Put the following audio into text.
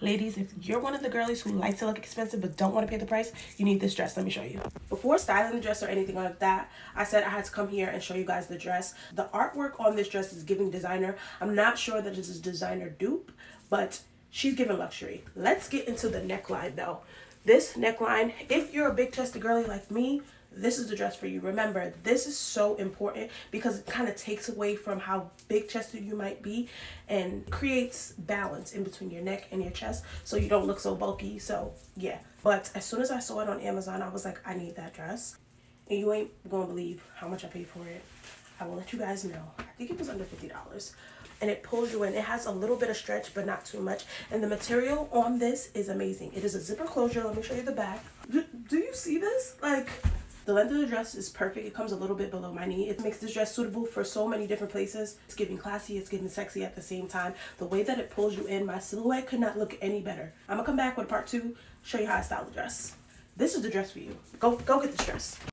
Ladies, if you're one of the girlies who like to look expensive but don't want to pay the price, you need this dress. Let me show you. Before styling the dress or anything like that, I said I had to come here and show you guys the dress. The artwork on this dress is giving designer. I'm not sure that this is designer dupe, but she's giving luxury. Let's get into the neckline though. This neckline, if you're a big chested girly like me, this is the dress for you. Remember, this is so important because it kind of takes away from how big chested you might be and creates balance in between your neck and your chest so you don't look so bulky. So yeah, but as soon as I saw it on Amazon, I was like, I need that dress. And you ain't gonna believe how much I paid for it. I will let you guys know. I think it was under $50. And it pulls you in. It has a little bit of stretch, but not too much. And the material on this is amazing. It is a zipper closure. Let me show you the back. Do you see this? Like, the length of the dress is perfect. It comes a little bit below my knee. It makes this dress suitable for so many different places. It's giving classy, it's giving sexy at the same time. The way that it pulls you in, my silhouette could not look any better. I'm gonna come back with part 2, show you how I style the dress. This is the dress for you. Go get this dress.